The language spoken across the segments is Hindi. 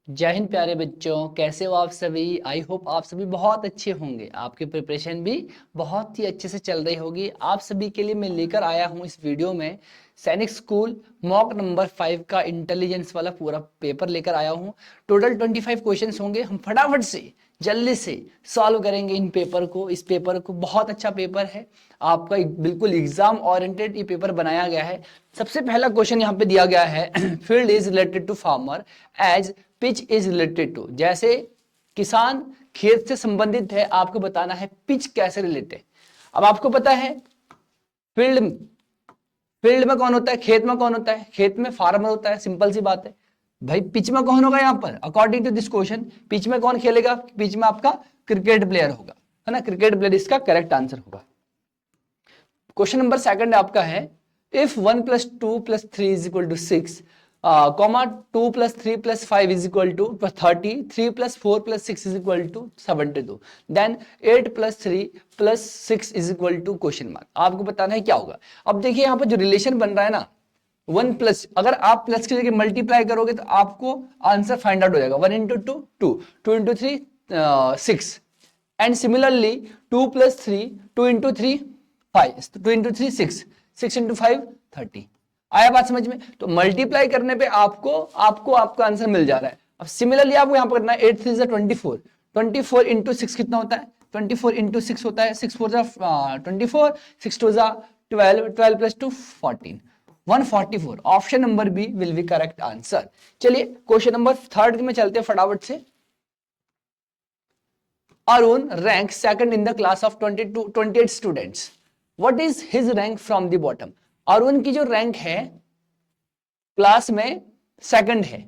जय हिंद प्यारे बच्चों, कैसे हो आप सभी। आई होप आप सभी बहुत अच्छे होंगे। आपकी प्रिपरेशन भी बहुत ही अच्छे से चल रही होगी। आप सभी के लिए मैं लेकर आया हूं इस वीडियो में सैनिक स्कूल मॉक नंबर 5 का इंटेलिजेंस वाला पूरा पेपर लेकर आया हूं। टोटल 25 क्वेश्चंस होंगे। हम फटाफट से जल्दी से सॉल्व करेंगे इन पेपर को। इस पेपर को बहुत अच्छा पेपर है आपका, बिल्कुल एग्जाम ओरिएंटेड ये पेपर बनाया गया है। सबसे पहला क्वेश्चन यहाँ पे दिया गया है, field is related to farmer as pitch is related to. जैसे किसान खेत से संबंधित है, आपको बताना है पिच कैसे रिलेटेड। अब आपको पता है फील्ड फील्ड में कौन होता है, खेत में कौन होता है, खेत में फार्मर होता है, सिंपल सी बात है। भाई पिच में कौन होगा यहाँ पर, according to this question pitch में कौन खेलेगा, पिच में आपका क्रिकेट प्लेयर होगा, है ना। क्रिकेट प्लेयर इसका करेक्ट आंसर होगा। क्वेश्चन नंबर सेकंड आपका है, if 1 + 2 + 3 = 6, comma 2 + 3 + 5 = 30, 3 + 4 + 6 = 72, then 8 + 3 + 6 = question mark. आपको बताना है क्या होगा। अब देखिए यहाँ पर जो रिलेशन बन रहा है ना, 1 प्लस, अगर आप प्लस की जगह मल्टीप्लाई करोगे तो आपको आंसर फाइंड आउट हो जाएगा। 1 × 2 2, 2 × 3 6, एंड सिमिलरली 2 + 3, 2 × 3 5, 2 × 3 6, 6 × 5 30। आया बात समझ में। तो मल्टीप्लाई करने पे आपको आपको आपका आंसर मिल जा रहा है। अब सिमिलरली आपको यहां पर करना है, 8 3 = 24, 24 × 6 कितना होता है, 24 × 6 होता है, 6 4 24, 6 2 12, 12 + 2 14, 144। Option number B will be correct answer. चलिए क्वेश्चन नंबर थर्ड में चलते हैं फटाफट से। Arun ranks second in the class of 28 students. What is his rank from the bottom? Arun की जो रैंक है क्लास में सेकंड है,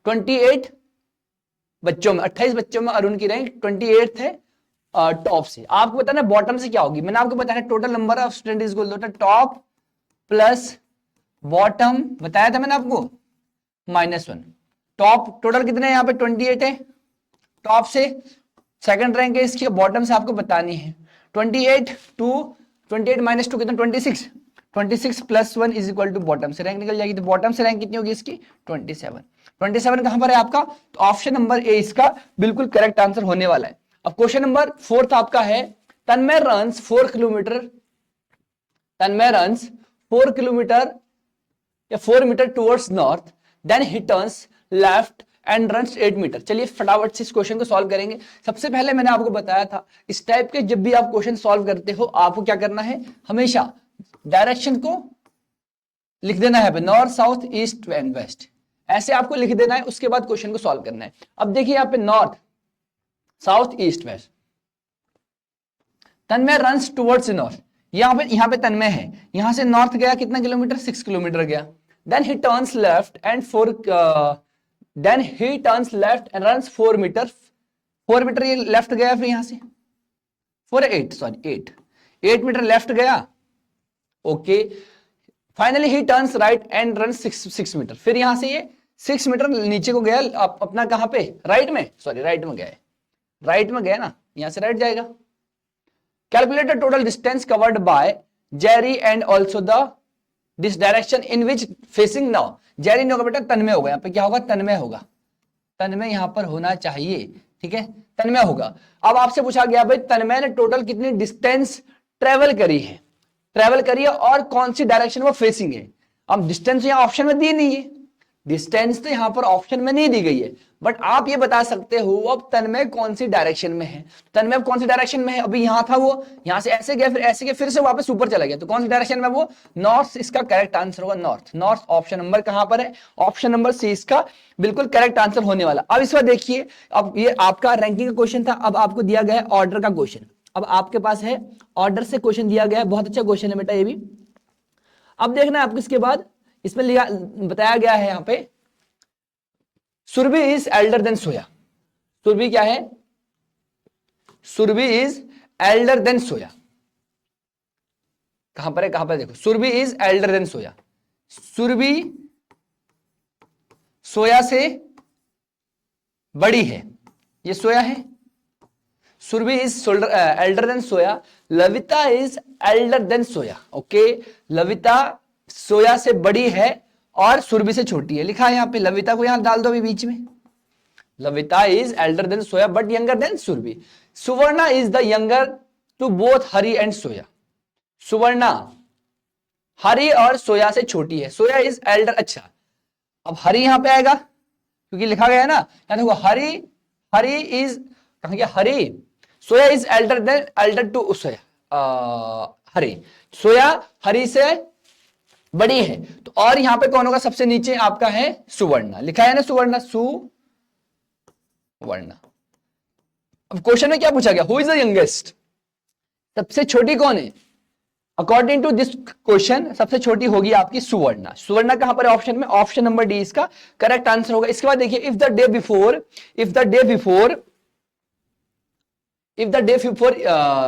28 बच्चों में, 28 बच्चों में अरुण की रैंक 28 है टॉप से। आपको बताना बॉटम से क्या होगी। मैंने आपको बताया total number of student is equal to top plus bottom, बताया था मैंने आपको, -1। टॉप टोटल कितने यहाँ पे 28 है, टॉप से सेकंड रैंक है इसकी, बॉटम से आपको बतानी है। 28 टू 28 - 2 कितना, 26, 26 + 1 = बॉटम से रैंक निकल जाएगी। तो बॉटम से रैंक कितनी होगी इसकी, 27। 27 कहां पर है आपका, तो ऑप्शन नंबर ए इसका बिल्कुल करेक्ट आंसर होने वाला है। अब क्वेश्चन नंबर फोर्थ आपका है, Tanmay runs 4 kilometre, Tanmay runs 4 kilometre या 4 metre towards north, then he turns left and runs 8 metre. चलिए फटाफट से इस क्वेश्चन को सॉल्व करेंगे। सबसे पहले मैंने आपको बताया था इस टाइप के जब भी आप क्वेश्चन सॉल्व करते हो आपको क्या करना है, हमेशा डायरेक्शन को लिख देना है, north south east and west, ऐसे आपको लिख देना है। उसके बाद क्वेश्चन को सॉल्व करना है। अब देखिए यहाँ पे north south east west, Tanmay runs towards north, यहाँ पे तन्मय है, यहां से नॉर्थ गया कितना किलोमीटर, 6 किलोमीटर गया। Then he turns left and 4, then he turns left and runs 4 metre, 4 metre ये लेफ्ट गया, फिर यहां से 8 मीटर लेफ्ट गया। Okay, finally he turns right and run 6 metre, फिर यहां से ये 6 मीटर नीचे को गया, अपना कहां पे, राइट में, सॉरी राइट में गया है, राइट में गया ना, यहां से राइट जाएगा। Calculate the total distance covered by Jerry and also the this direction in which facing now. Jerry नहीं होगा बेटा, तन्मय होगा, यहाँ पे क्या होगा, तन्मय होगा, तन्मय यहां पर होना चाहिए, ठीक है, तन्मय होगा। अब आपसे पूछा गया भाई तन्मय ने टोटल कितनी डिस्टेंस ट्रेवल करी है, ट्रेवल करी है और कौन सी डायरेक्शन वो फेसिंग है। अब डिस्टेंस यहां ऑप्शन में दी नहीं है, डिस्टेंस तो यहां पर ऑप्शन में नहीं दी गई है, बट आप ये बता सकते हो अब तन्मय कौन सी डायरेक्शन में है। तन्मय कौन सी डायरेक्शन में है, अभी यहां था वो, यहां से ऐसे गया, फिर ऐसे गया, फिर से वापस ऊपर चला गया, तो कौन सी डायरेक्शन में वो, नॉर्थ। इसका करेक्ट आंसर होगा नॉर्थ। नॉर्थ ऑप्शन नंबर कहां पर है, ऑप्शन नंबर सी इसका बिल्कुल करेक्ट आंसर होने वाला। अब इस बार देखिए, अब ये आपका रैंकिंग का क्वेश्चन था, अब आपको दिया गया है ऑर्डर का क्वेश्चन। अब आपके पास है ऑर्डर से क्वेश्चन दिया गया है, बहुत अच्छा क्वेश्चन है बेटा ये भी। अब देखना है आपको, इसके बाद इसमें बताया गया है यहां पे, Surabhi is elder than Soya. Surabhi क्या है, Surabhi is elder than Soya, कहां पर है, कहां पर, देखो Surabhi is elder than Soya, Surabhi Soya से बड़ी है, ये सोया है, Surabhi is elder than Soya, Lavita is elder than Soya. Okay, Lavita Soya से बड़ी है और सुरभि से छोटी है, लिखा है यहां पे, लविता को यहां डाल दो अभी बीच में, Lavita is elder than Soya but younger than Surabhi. Suvarna is the younger to both Hari and Soya. Suvarna Hari और सोया से छोटी है। Soya is elder. अच्छा, अब हरि यहां पे आएगा क्योंकि लिखा गया है ना, या देखो हरि, हरि इज कहां गया, Hari, Soya is elder than elder to Soya, Hari, Soya Hari से बड़ी है। तो और यहां पे कौन होगा, सबसे नीचे आपका है सुवर्णा, लिखा है ना सुवर्णा, सुवर्णा। अब क्वेश्चन में क्या पूछा गया, हु इज द यंगेस्ट, सबसे छोटी कौन है। अकॉर्डिंग टू दिस क्वेश्चन सबसे छोटी होगी आपकी सुवर्णा। सुवर्णा कहां पर है ऑप्शन में, ऑप्शन नंबर डी इसका करेक्ट आंसर होगा। इसके बाद देखिए, if the day before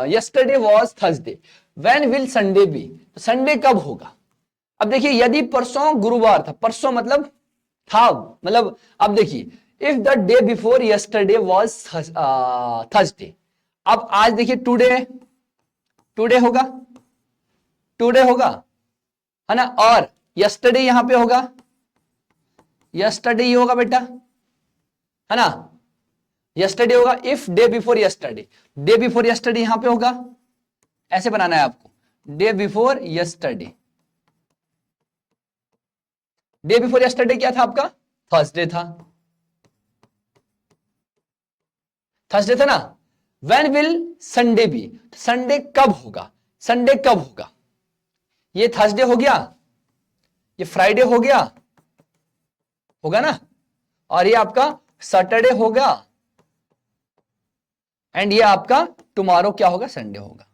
yesterday was Thursday, when will Sunday be, तो संडे कब होगा। अब देखिए, यदि परसों गुरुवार था, परसों मतलब था, मतलब अब देखिए, if the day before yesterday was Thursday, अब आज देखिए टुडे होगा, टुडे होगा, है ना, और यस्टरडे यहां पे होगा, यस्टरडे ही होगा बेटा, है ना, यस्टरडे होगा। If day before yesterday, day before yesterday यहां पे होगा, ऐसे बनाना है आपको, day before yesterday, day before yesterday क्या था आपका, थर्सडे था, थर्सडे था ना। When will Sunday be, Sunday कब होगा, संडे कब होगा, ये थर्सडे हो गया, ये फ्राइडे हो गया, होगा ना, और ये आपका सैटरडे होगा, एंड ये आपका टुमारो क्या होगा, संडे होगा।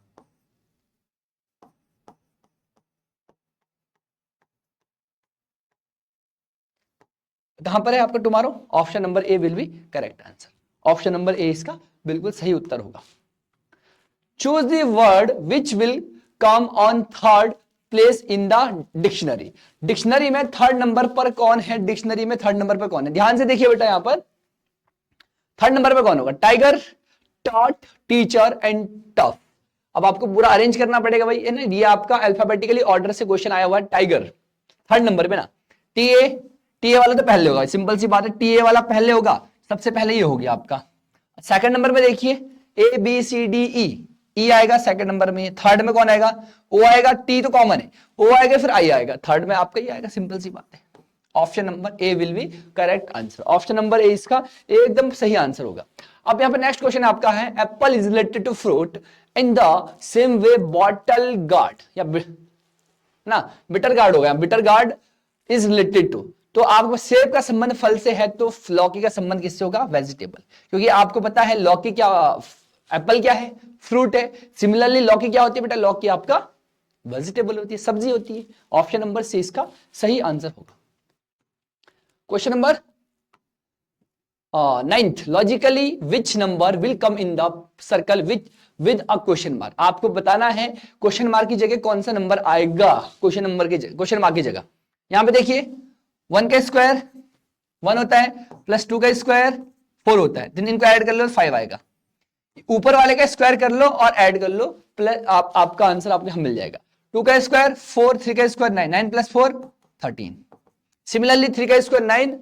कहां पर है आपका tomorrow, option number A will be correct answer, option number A इसका बिल्कुल सही उत्तर होगा। Choose the word which will come on third place in the dictionary, dictionary में थर्ड नंबर पर कौन है, डिक्शनरी में थर्ड नंबर पर कौन है, ध्यान से देखिए बेटा, यहां पर थर्ड नंबर पर कौन होगा, tiger, taught, teacher and tough. अब आपको पूरा अरेंज करना पड़ेगा भाई, है ना, ये आपका अल्फाबेटिकली ऑर्डर से क्वेश्चन आया हुआ है, टाइगर थर्ड नंबर पे ना, टीए, टीए वाला तो पहले होगा, सिंपल सी बात है, टीए वाला पहले होगा, सबसे पहले ये हो गया आपका। सेकंड नंबर में देखिए, ए बी सी डी ई, ई आएगा सेकंड नंबर में, थर्ड में कौन आएगा, ओ आएगा, टी तो कॉमन है, ओ आएगा फिर आई आएगा, थर्ड में आपका ये आएगा, सिंपल सी बात है। Option number A will be correct answer, option number A इसका एकदम सही आंसर होगा। अब यहां पे नेक्स्ट क्वेश्चन आपका है, apple is related to fruit in the same way bottle gourd, या ना बिटर गार्ड हो गया, bitter gourd is related to, तो आपको सेब का संबंध फल से है, तो लौकी का संबंध किससे होगा, वेजिटेबल, क्योंकि आपको पता है लौकी क्या, एप्पल क्या है, फ्रूट है, सिमिलरली लौकी क्या होती है बेटा, लौकी आपका वेजिटेबल होती है, सब्जी होती है, ऑप्शन नंबर सी इसका सही आंसर होगा। Question number 9th, logically which number will come in the circle with a question mark, आपको बताना है क्वेश्चन मार्क की जगह कौन सा नंबर आएगा, क्वेश्चन नंबर की जगह, क्वेश्चन मार्क की जगह। यहां पे देखिए 1 का स्क्वायर 1 होता है, प्लस 2 का स्क्वायर 4 होता है, तो इनको ऐड कर लो 5 आएगा, ऊपर वाले का स्क्वायर कर लो और ऐड कर लो, प्लस आपका आंसर आपको मिल जाएगा। 2 का स्क्वायर 4, 3 का स्क्वायर 9, 9 प्लस 4 13, सिमिलरली 3 का स्क्वायर 9,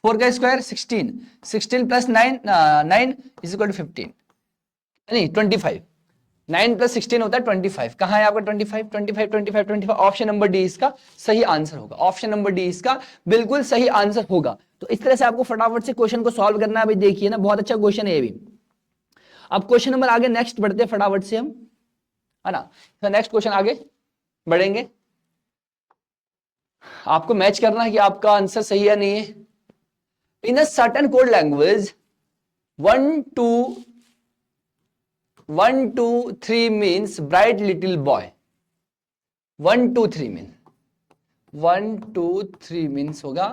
4 का square 16, 16 plus 9 9 is equal to 15, नहीं 25, 9 प्लस 16 होता है 25, कहां है आपका 25, 25, 25, 25, ऑप्शन नंबर डी इसका सही आंसर होगा, ऑप्शन नंबर डी इसका बिल्कुल सही आंसर होगा। तो इस तरह से आपको फटाफट से क्वेश्चन को सॉल्व करना है, अभी देखिए ना, बहुत अच्छा क्वेश्चन है ये भी। अब क्वेश्चन नंबर आगे नेक्स्ट बढ़ते हैं फटाफट से हम, है ना, तो नेक्स्ट क्वेश्चन आगे बढ़ेंगे, आपको मैच करना है कि आपका आंसर सही है नहीं है। In a certain code language 1 2 3 means bright little boy, 1 2 3 mean, 1 2 3 means होगा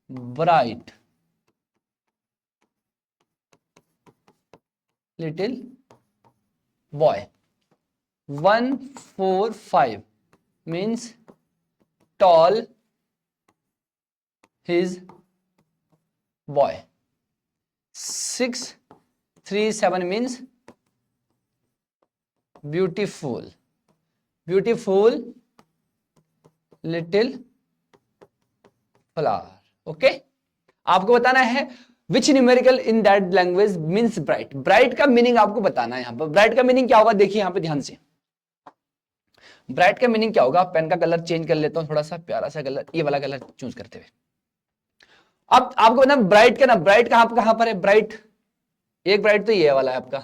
bright little boy, 1 4 5 means tall his boy, 6 3 7 means beautiful little flower। Okay, आपको बताना है which numerical in that language means bright. Bright का मीनिंग आपको बताना है यहां पर। ब्राइट का मीनिंग क्या होगा, देखिए यहां पे ध्यान से। ब्राइट का मीनिंग क्या होगा, पेन का कलर चेंज कर लेता हूं, थोड़ा सा प्यारा सा कलर, ये वाला कलर चूज करते हुए। अब आपको ना ब्राइट का ना, ब्राइट कहां पर है, ब्राइट, एक ब्राइट तो ये वाला है आपका,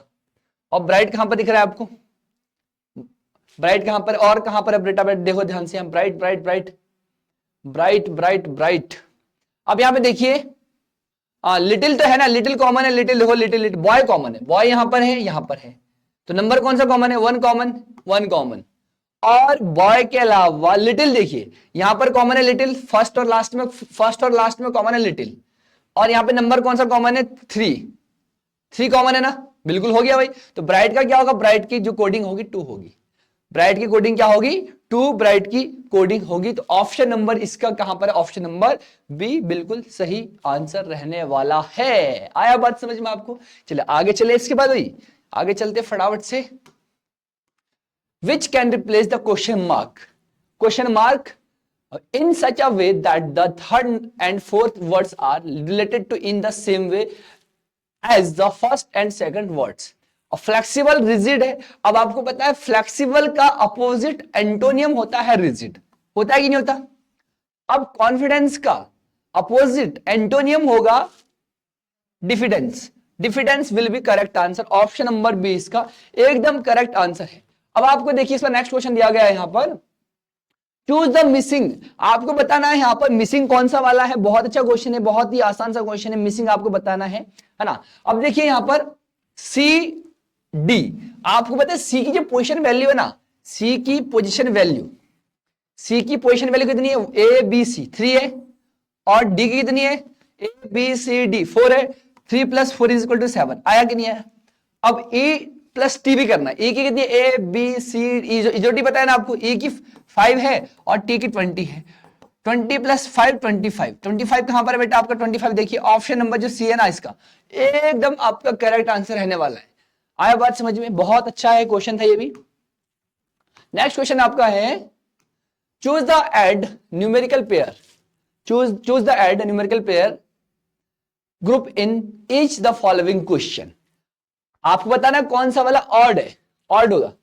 और ब्राइट कहां पर दिख रहा है आपको, ब्राइट कहां पर, और कहां पर है बेटा, देखो ध्यान से, हम bright bright bright bright bright bright. अब यहां पे देखिए लिटिल तो है ना, लिटिल कॉमन है, लिटिल देखो, लिटिल लिटिल, बॉय कॉमन है, बॉय यहां पर है, यहां पर है, तो नंबर कौन सा कॉमन है, वन कॉमन, वन कॉमन। और बॉय के अलावा लिटिल देखिए यहां पर कॉमन है, लिटिल, फर्स्ट और लास्ट में, फर्स्ट और लास्ट में कॉमन है लिटिल, और यहां पे नंबर कौन सा कॉमन है, थ्री, थ्री कॉमन है ना, बिल्कुल हो गया भाई। तो ब्राइट का क्या होगा, ब्राइट की जो कोडिंग होगी टू होगी, ब्राइट की कोडिंग क्या होगी, टू, ब्राइट की कोडिंग होगी। तो ऑप्शन नंबर इसका कहां पर है, ऑप्शन नंबर बी बिल्कुल सही आंसर रहने वाला है। आया बात समझ में आपको। चलिए आगे चले, इसके बाद भाई आगे चलते फटाफट से। Which can replace the question mark, question mark in such a way that the third and fourth words are related to in the same way as the first and second words। और फ्लेक्सिबल रिजिड है। अब आपको पता है फ्लेक्सिबल का अपोजिट एंटोनियम होता है रिजिड, होता है कि नहीं होता। अब कॉन्फिडेंस का अपोजिट एंटोनियम होगा diffidence, diffidence will be correct answer, option number B इसका एकदम करेक्ट आंसर है। अब आपको देखिए इसका नेक्स्ट क्वेश्चन दिया गया है यहां पर, चूज द मिसिंग, आपको बताना है यहां पर मिसिंग कौन सा वाला है। बहुत अच्छा क्वेश्चन है, बहुत ही आसान सा क्वेश्चन है, मिसिंग आपको बताना है ना। अब देखिए यहां पर सी डी, आपको पता है सी की जो पोजीशन वैल्यू है ना, सी की पोजीशन वैल्यू, सी की पोजीशन वैल्यू कितनी है, ए बी सी 3 है, और डी की कितनी है, ए बी सी डी 4 है, 3 + 4 = 7, आया कि नहीं आया। अब ई प्लस टी भी करना है, ई की कितनी है, ए बी सी ई, जो टी पता है ना आपको, ई की 5 है और टी की 20 है, 20 + 5 25, 25 कहां पर है बेटा आपका, 25 देखिए ऑप्शन नंबर जो सी है ना इसका एकदम आपका करेक्ट आंसर रहने वाला है। आया बात समझ में, बहुत अच्छा है क्वेश्चन था ये भी। नेक्स्ट क्वेश्चन आपका है, choose the odd numerical pair, choose the odd numerical pair group in each the following question. आपको बताना कौन सा वाला ऑड है, ऑड होगा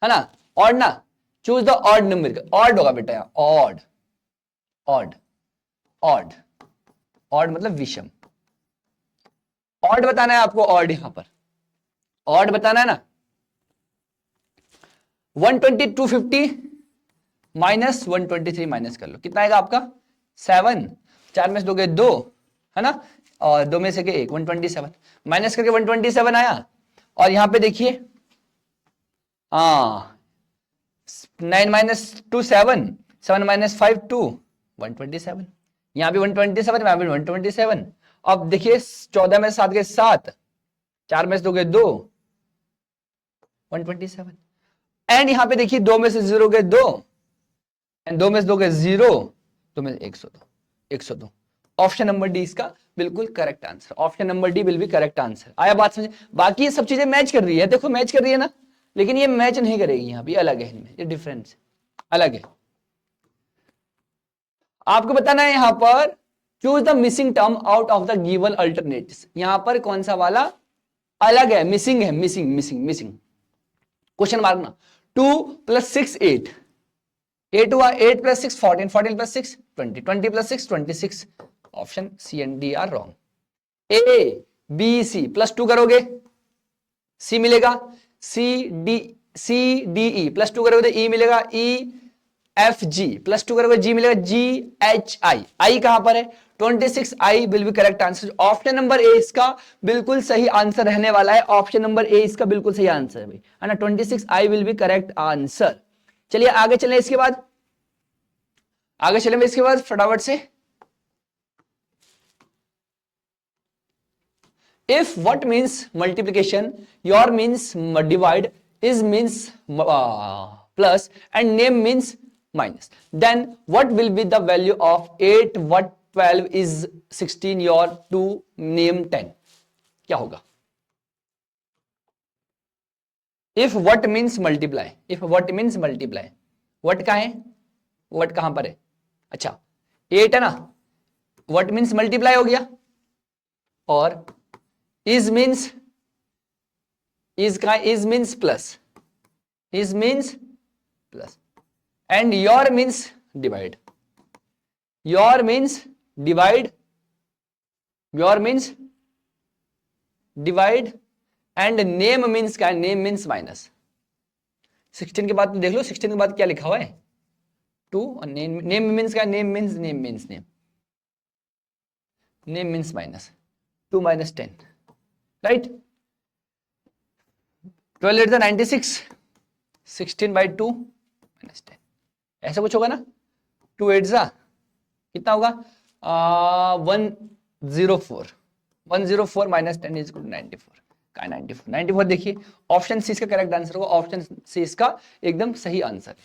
है ना, ऑड ना, choose the odd numerical, odd होगा बेटा यहाँ, ऑड, ऑड, ऑड, ऑड मतलब विषम, ऑड बताना है आपको, ऑड यहां पर ऑड बताना है ना। 120 250 माइनस 123 माइनस कर लो, कितना आएगा आपका 7, 4 में से दोगे 2 है ना, और 2 में से के 1, 127 माइनस करके 127 आया। और यहां पे देखिए 9 - 2 7, 7 - 5 2, 127, यहां भी 127, यहां भी 127। अब देखिए 14 में से 7 के 7, 4 में से दोगे 2, 127, एंड यहां पे देखिए 2 में से 0 के 2, एंड 2 में से 2 के 0, 2 में से 102, 102। ऑप्शन नंबर डी इसका बिल्कुल correct answer, option number D will be correct answer. आया बात समझे, बाकी ये सब चीजें मैच कर रही है, देखो मैच कर रही है ना, लेकिन ये मैच नहीं करेगी, यहां भी अलग है, इनमें ये डिफरेंस अलग है। आपको बताना है यहां पर, choose the missing term out of the given alternatives, यहां पर कौन सा वाला अलग है, मिसिंग है, missing missing missing, question mark ना। 2 + 6 8, 8 हुआ, 8 + 6 14, 14 + 6 20, 20 + 6 26, option C and D are wrong. A B C +2 करोगे सी मिलेगा, सी डी ई +2 करोगे तो ई मिलेगा, ई एफ जी +2 करोगे जी मिलेगा, जी एच आई, आई कहां पर है 26, I will be correct answer. Option number A इसका बिल्कुल सही आंसर रहने वाला है, ऑप्शन नंबर ए इसका बिल्कुल सही आंसर है भाई, है ना, 26 I will be correct answer. चलिए आगे चलें, इसके बाद आगे चलेंगे इसके बाद फटाफट से। If what means multiplication, your means divide, is means plus, and name means minus, then what will be the value of 8 what 12 is 16 your to name 10, क्या होगा। If what means multiply, if what means multiply, what कहाँ है, what कहां पर है, अच्छा 8 है ना, what means multiply हो गया, और इज मीन्स इज का is means plus, is means plus, and your means divide, your means divide, your means divide, and name means क्या है, नेम मीन्स माइनस। 16 के बाद देख लो 16 के बाद क्या लिखा हुआ है, टू, और नेम मीन्स क्या, name means name means name, name means minus 2 - 10, right. 12 8 96, 16/2 - 10, ऐसा कुछ होगा ना। 2 8 कितना होगा, 104, 104 - 10 = 94, का 94, 94 देखिए ऑप्शन सी इसका करेक्ट आंसर होगा, ऑप्शन सी इसका एकदम सही आंसर है।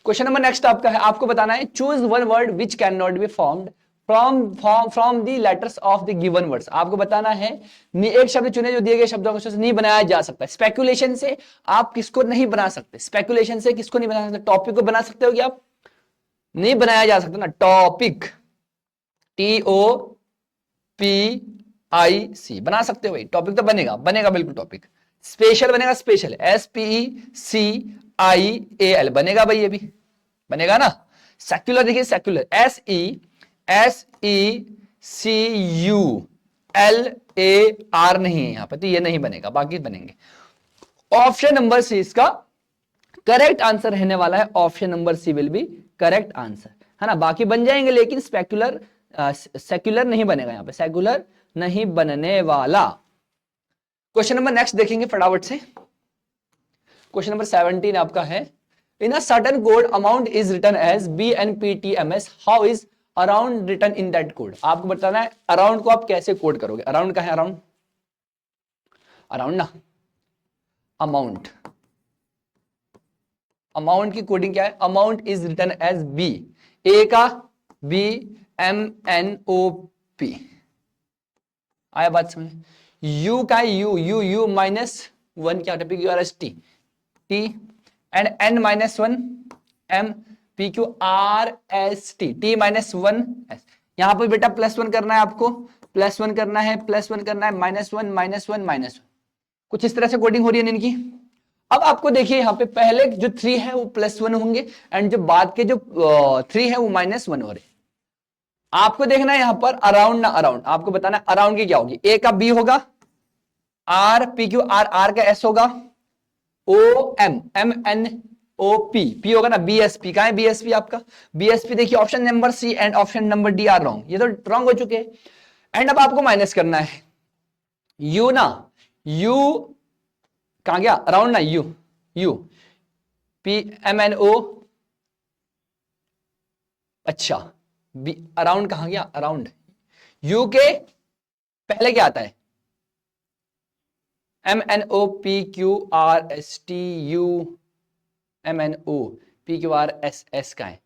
क्वेश्चन नंबर नेक्स्ट आपका है, आपको बताना है choose one word which can not be formed from the letters of the given words. आपको बताना है एक शब्द चुने जो दिए गए शब्दों को नहीं बनाया जा सकता। स्पेकुलेशन से आप किसको नहीं बना सकते, स्पेकुलेशन से किसको नहीं बना सकते, टॉपिक को बना सकते हो क्या आप, नहीं बनाया जा सकता ना। टॉपिक TOPIC बना सकते हो भाई, टॉपिक तो बनेगा, बनेगा बिल्कुल टॉपिक। स्पेशल बनेगा, स्पेशल SPECIAL बनेगा भाई, ये भी बनेगा ना। सेक्युलर देखिए, सेक्युलर SECULAR नहीं है यहां पर, तो ये नहीं बनेगा, बाकी बनेंगे। ऑप्शन नंबर सी इसका करेक्ट आंसर रहने वाला है, option number C will be correct answer, है ना। बाकी बन जाएंगे लेकिन स्पेक्युलर सेक्युलर नहीं बनेगा, यहां पे सेक्युलर नहीं बनने वाला। क्वेश्चन नंबर नेक्स्ट देखेंगे फटाफट से। क्वेश्चन नंबर 17 आपका है, in a certain code amount is written as BNPTMS, how is around written in that code. आपको बताना है अराउंड को आप कैसे कोड करोगे। अराउंड का है, अराउंड, अराउंड ना, अमाउंट, अमाउंट की कोडिंग क्या है, amount is written as B, A का BMNOP, आया बात समझ। U का है U -1 क्या होता है, PQRST T, and N -1 M PQRST T -1 S। यहां पर बेटा +1 करना है आपको, +1 करना है, +1 करना है, -1 -1 -1, कुछ इस तरह से कोडिंग हो रही है इनकी। अब आपको देखिए यहाँ पे पहले जो 3 है वो +1 होंगे, एंड जो बाद के जो 3 है वो -1 हो रहे। आपको देखना है यहां पर अराउंड ना अराउंड, आपको बताना है अराउंड की क्या होगी। ए का B होगा, R PQR R का S होगा, OM MNOP P होगा ना, BSP का है, BSP आपका BSP देखिए option number C and option number D are wrong, ये तो रॉन्ग हो चुके हैं। एंड अब आपको माइनस करना है U ना, U कहां गया, अराउंड ना, U PMNO, अच्छा अराउंड कहां गया, अराउंड U के पहले क्या आता है, MNOPQRSTU MNOPQRSS का है,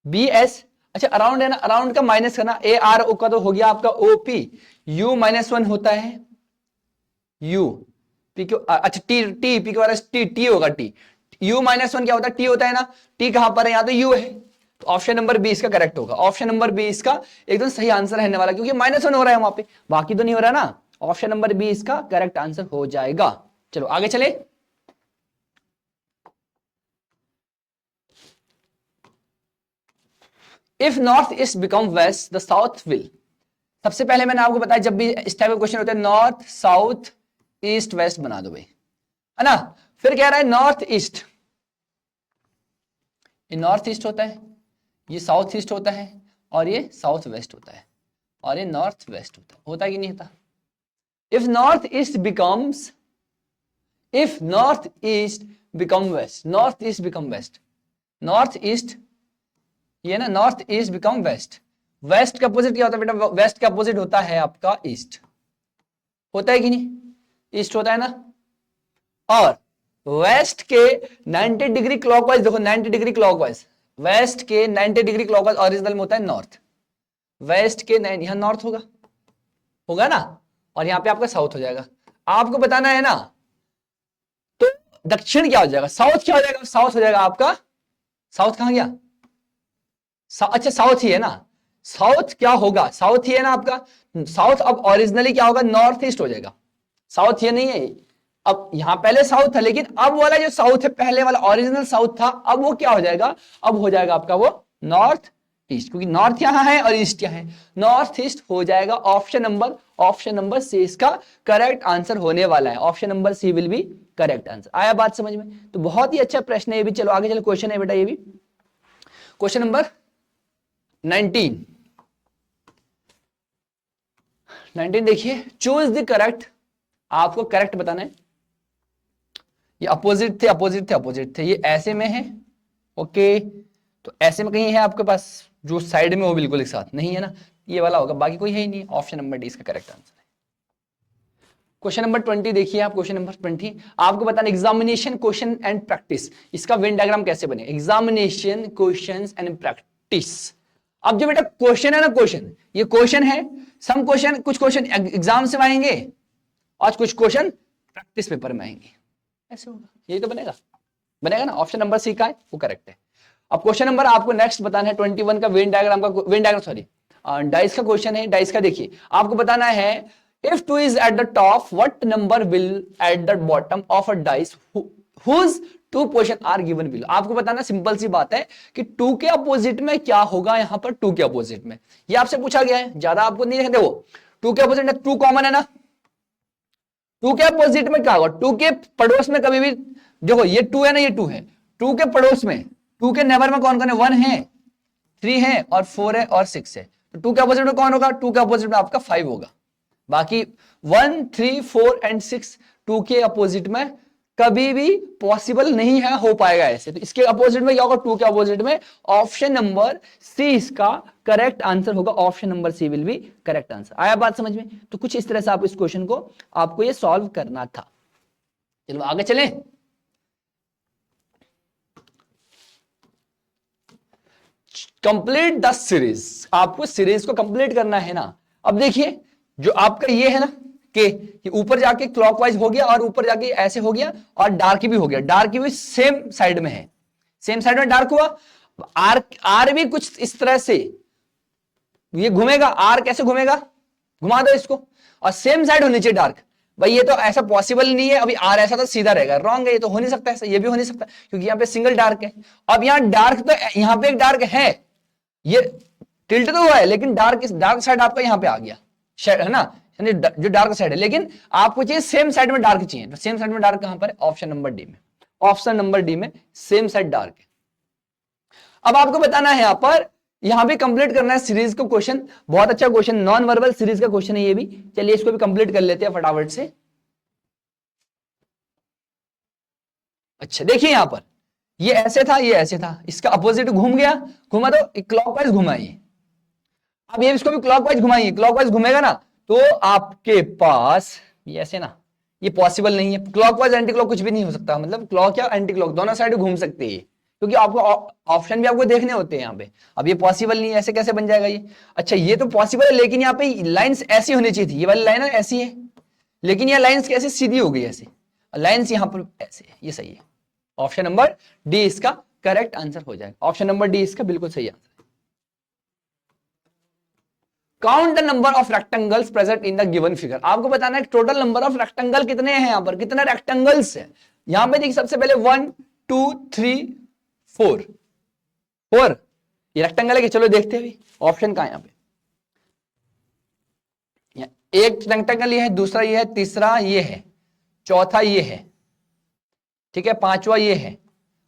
BS, अच्छा अराउंड है ना, अराउंड का माइनस करना, ARO का तो हो गया आपका OP, U -1 होता है U PQ, अच्छा T PQRST T होगा, T U -1 क्या होता है, T होता है ना, T कहां पर है, यहां तो U है, तो ऑप्शन नंबर बी इसका करेक्ट होगा, ऑप्शन नंबर बी इसका एकदम सही आंसर रहने वाला, क्योंकि -1 हो रहा है वहां पे, बाकी तो नहीं हो रहा ना। ऑप्शन नंबर बी इसका करेक्ट आंसर हो जाएगा। चलो आगे चले। If north east become west the south will. सबसे पहले मैंने आपको बताया जब भी इस टाइप का क्वेश्चन होता है नॉर्थ साउथ ईस्ट वेस्ट बना दो भाई, है ना। फिर कह रहा है नॉर्थ ईस्ट, ये नॉर्थ ईस्ट होता है, ये साउथ ईस्ट होता है, और ये साउथ वेस्ट होता है, और ये नॉर्थ वेस्ट होता है कि नहीं होता। If north east becomes, if north east become west, north east become west, north east, ये ना north east become west, west का अपोजिट क्या होता है बेटा, वेस्ट का अपोजिट होता है आपका ईस्ट, होता है कि नहीं, ईस्ट होता है ना। और वेस्ट के 90 डिग्री क्लॉकवाइज, देखो 90 डिग्री क्लॉकवाइज, वेस्ट के 90 डिग्री क्लॉकवाइज ओरिजिनल में होता है नॉर्थ, वेस्ट के यहां नॉर्थ होगा, होगा ना, और यहां पे आपका साउथ हो जाएगा। आपको बताना है ना, तो दक्षिण क्या हो जाएगा, साउथ क्या हो जाएगा, साउथ हो जाएगा आपका, साउथ कहां गया, अच्छा साउथ ही है ना, साउथ क्या होगा, साउथ ही है ना आपका, साउथ अब ओरिजिनली क्या होगा, नॉर्थ ईस्ट हो जाएगा। साउथ ये नहीं है, अब यहां पहले साउथ था, लेकिन अब वाला जो साउथ है, पहले वाला ओरिजिनल साउथ था, अब वो क्या हो जाएगा, अब हो जाएगा आपका वो नॉर्थ ईस्ट, क्योंकि नॉर्थ यहां है और ईस्ट क्या है, नॉर्थ ईस्ट हो जाएगा। ऑप्शन नंबर सी इसका करेक्ट आंसर होने वाला है। Option number C will be correct answer. आया बात समझ में? तो बहुत ही अच्छा प्रश्न है ये भी। चलो आगे चलो, क्वेश्चन है बेटा ये भी, क्वेश्चन नंबर 19 देखिए, चूज द करेक्ट, आपको करेक्ट बताना है। ये अपोजिट थे, ये ऐसे में है, ओके, तो ऐसे में कहीं है आपके पास, जो साइड में हो बिल्कुल एक साथ नहीं है ना, ये वाला होगा, बाकी कोई है ही नहीं। ऑप्शन नंबर डी इसका करेक्ट आंसर है। क्वेश्चन नंबर 20 देखिए आप, क्वेश्चन नंबर 20 आपको बताना, एग्जामिनेशन क्वेश्चन एंड प्रैक्टिस, इसका वेन डायग्राम कैसे बने, एग्जामिनेशन क्वेश्चन एंड प्रैक्टिस। अब जो बेटा क्वेश्चन है ना, क्वेश्चन ये क्वेश्चन है, सम क्वेश्चन, कुछ क्वेश्चन एग्जाम से आएंगे और कुछ क्वेश्चन प्रैक्टिस पेपर में आएंगे, ऐसे होगा, यही तो बनेगा ना। ऑप्शन नंबर सी का है वो करेक्ट है। अब क्वेश्चन नंबर आपको नेक्स्ट बताना है 21 का वेन डायग्राम सॉरी डाइस का क्वेश्चन है। डाइस का देखिए, आपको बताना है if 2 is at the top, what number will at the bottom of a dice whose 2 position are given below। आपको बताना, सिंपल सी बात है कि 2 के अपोजिट में क्या होगा, यहां पर 2 के अपोजिट में, ये आपसे पूछा गया है, ज्यादा आपको नहीं देखते, वो 2 के अपोजिट में 2 कॉमन है ना, 2 के अपोजिट में क्या होगा, 2 के पड़ोस में कभी भी देखो, ये 2 है ना, ये 2 है, 2 के पड़ोस में, 2 के नेबर में कौन कौन है, 1 है, 3 है और 4 है और 6 है, तो 2 के अपोजिट में कौन होगा, 2 के अपोजिट में आपका 5 होगा। बाकी 1, 3, 4 एंड 6 2 के अपोजिट में कभी भी पॉसिबल नहीं है, हो पाएगा ऐसे, तो इसके अपोजिट में क्या होगा, 2 के अपोजिट में ऑप्शन नंबर सी इसका करेक्ट आंसर होगा। Option number C will be correct answer. आया बात समझ में? तो कुछ इस तरह से आप इस क्वेश्चन को आपको ये सॉल्व करना था। चलो आगे चलें। कंप्लीट द सीरीज, आपको सीरीज को कंप्लीट करना है ना। अब देखिए, जो आपका ये है ना कि ऊपर जाके क्लॉकवाइज हो गया और ऊपर जाके ऐसे हो गया और डार्क भी हो गया, डार्क भी सेम साइड में है, सेम साइड में डार्क हुआ, आर भी कुछ इस तरह से ये घूमेगा, आर कैसे घूमेगा, घुमा दो इसको, और सेम साइड होनी चाहिए डार्क। भाई ये तो ऐसा पॉसिबल नहीं है, अभी आर ऐसा तो सीधा रहेगा, रॉन्ग है, ये तो हो नहीं सकता ऐसा, ये भी हो नहीं सकता क्योंकि यहाँ पे सिंगल डार्क है। अब यहाँ डार्क तो यहाँ पे एक डार्क है, ये टिल्ट तो हुआ है, लेकिन डार्क साइड आपका यहाँ पे आ गया, है ना, जो डार्क साइड है, लेकिन आपको चाहिए सेम साइड में डार्क चाहिए, तो सेम साइड में डार्क कहां पर है, ऑप्शन नंबर डी में, ऑप्शन नंबर डी में सेम साइड डार्क है। अब आपको बताना है यहां पर, यहां भी कंप्लीट करना है सीरीज को क्वेश्चन, बहुत अच्छा क्वेश्चन, नॉन वर्बल सीरीज का क्वेश्चन है ये भी। चलिए इसको भी कंप्लीट कर लेते हैं फटाफट से। अच्छा देखिए यहां पर, ये ऐसे था, ये ऐसे था, इसका अपोजिट घूम गया, घुमा तो क्लॉकवाइज घुमाइए, अब ये इसको भी क्लॉकवाइज घुमाइए, क्लॉकवाइज घूमेगा ना, तो आपके पास ये ऐसे ना, ये पॉसिबल नहीं है, क्लॉकवाइज एंटी क्लॉक कुछ भी नहीं हो सकता, मतलब क्लॉक या एंटी क्लॉक दोनों साइड घूम सकते हैं, क्योंकि आपको ऑप्शन भी आपको देखने होते हैं यहाँ पे। अब ये पॉसिबल नहीं है, ऐसे कैसे बन जाएगा ये। अच्छा ये तो पॉसिबल है, लेकिन यहाँ पे लाइंस ऐसी होनी चाहिए थी, ये वाली लाइन ऐसी है, लेकिन ये लाइंस कैसे सीधी हो गई ऐसे, लाइंस यहाँ पर ऐसे है, ये सही है। ऑप्शन नंबर डी इसका करेक्ट आंसर हो जाएगा, ऑप्शन नंबर डी इसका बिल्कुल सही answer. Count the number of rectangles present in the given figure, आपको बताना है टोटल नंबर ऑफ रेक्टेंगल कितने हैं, यहां पर कितने रेक्टेंगल्स हैं। यहां पे देखिए सबसे पहले 1 2 3 4 4 ये रेक्टेंगल है कि, चलो देखते हैं ऑप्शन कहां है यहाँ पे। एक रेक्टेंगल ये है, दूसरा ये है, तीसरा ये है, चौथा ये है, ठीक है, पांचवा ये है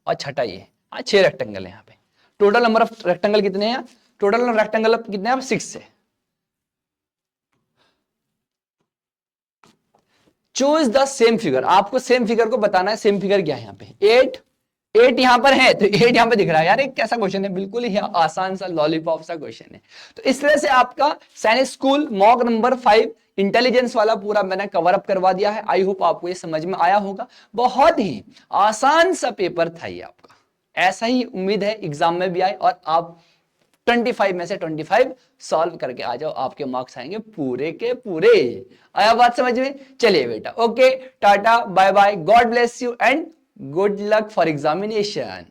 और छठा ये है। हाँ 6 रेक्टेंगल है यहाँ पे। टोटल नंबर ऑफ रेक्टेंगल कितने हैं, टोटल रेक्टेंगल कितने हैं, 6 है। चूज द सेम फिगर, आपको सेम फिगर को बताना है, सेम फिगर क्या है यहाँ पे, 8 यहां पर है, तो 8 यहां पे दिख रहा है यार, एक कैसा क्वेश्चन है, बिल्कुल ही आसान सा लॉलीपॉप सा क्वेश्चन है। तो इस तरह से आपका सैनिक स्कूल मॉक नंबर 5 इंटेलिजेंस वाला पूरा मैंने कवर अप करवा दिया है। आई होप आपको ये समझ में आया होगा, बहुत ही आसान सा पेपर था ये आपका, ऐसा ही उम्मीद है एग्जाम में भी आए और आप 25 में से 25 सॉल्व करके आ जाओ, आपके मार्क्स आएंगे पूरे के पूरे। आया बात समझ में? चलिए बेटा, okay, tata bye bye, God bless you and good luck for examination.